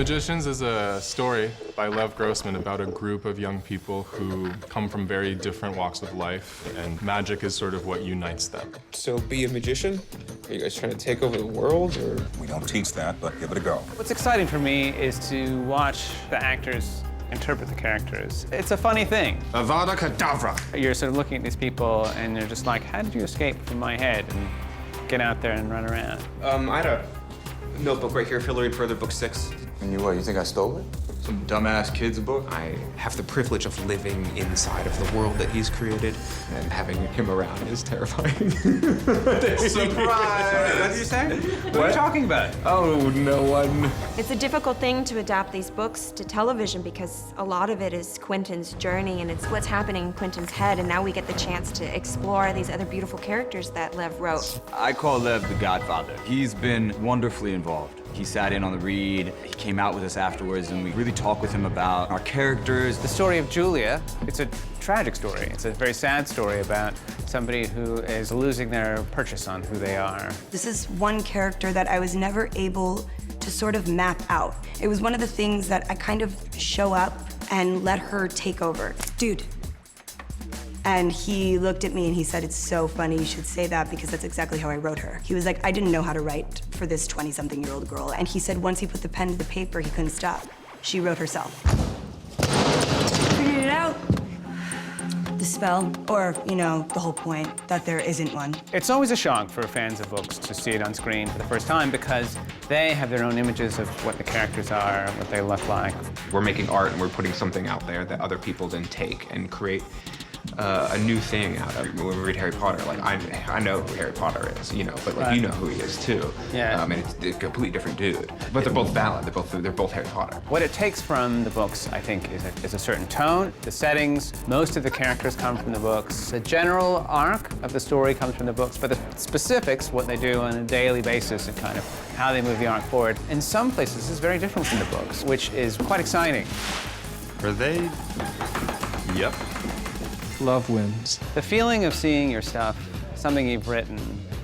Magicians is a story by Lev Grossman about a group of young people who come from very different walks of life, and magic is sort of what unites them. So be a magician? Are you guys trying to take over the world, or? We don't teach that, but give it a go. What's exciting for me is to watch the actors interpret the characters. It's a funny thing. Avada Kedavra. You're sort of looking at these people and you're just like, how did you escape from my head and get out there and run around? I had a notebook right here, fillering further book 6. And you what, you think I stole it? Some dumbass kid's book? I have the privilege of living inside of the world that he's created, and having him around is terrifying. Surprise! What did you say? What are you talking about? Oh, no one. It's a difficult thing to adapt these books to television because a lot of it is Quentin's journey and it's what's happening in Quentin's head, and now we get the chance to explore these other beautiful characters that Lev wrote. I call Lev the Godfather. He's been wonderfully involved. He sat in on the read, he came out with us afterwards, and we really talked with him about our characters. The story of Julia, it's a tragic story. It's a very sad story about somebody who is losing their purchase on who they are. This is one character that I was never able to sort of map out. It was one of the things that I kind of show up and let her take over. Dude. And he looked at me and he said, "It's so funny you should say that because that's exactly how I wrote her." He was like, "I didn't know how to write for this 20-something-year-old girl." And he said once he put the pen to the paper, he couldn't stop. She wrote herself. Figured it out. The spell, or, you know, the whole point that there isn't one. It's always a shock for fans of books to see it on screen for the first time because they have their own images of what the characters are, what they look like. We're making art and we're putting something out there that other people then take and create a new thing out of. When we read Harry Potter, like, I know who Harry Potter is, you know, but like, right. you know who he is too. Yeah. And it's a completely different dude. But they're both valid, they're both Harry Potter. What it takes from the books, I think, is a certain tone, the settings. Most of the characters come from the books. The general arc of the story comes from the books, but the specifics, what they do on a daily basis and kind of how they move the arc forward, in some places is very different from the books, which is quite exciting. Are they? Yep. Love wins. The feeling of seeing your stuff, something you've written,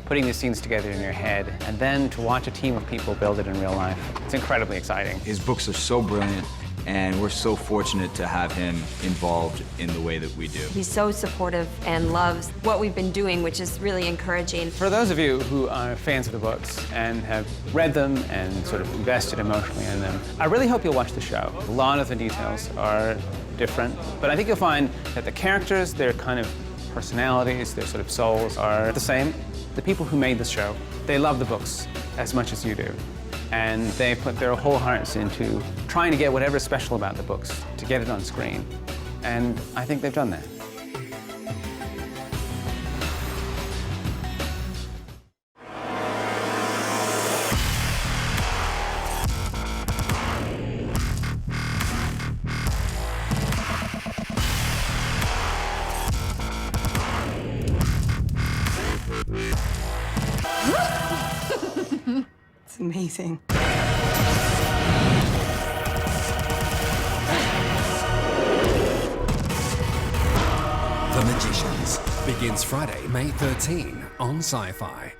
putting the scenes together in your head, and then to watch a team of people build it in real life, it's incredibly exciting. His books are so brilliant, and we're so fortunate to have him involved in the way that we do. He's so supportive and loves what we've been doing, which is really encouraging. For those of you who are fans of the books and have read them and sort of invested emotionally in them, I really hope you'll watch the show. A lot of the details are different, but I think you'll find that the characters, their kind of personalities, their sort of souls are the same. The people who made this show, they love the books as much as you do. And they put their whole hearts into trying to get whatever's special about the books, to get it on screen. And I think they've done that. It's amazing. The Magicians begins Friday, May 13 on Sci-Fi.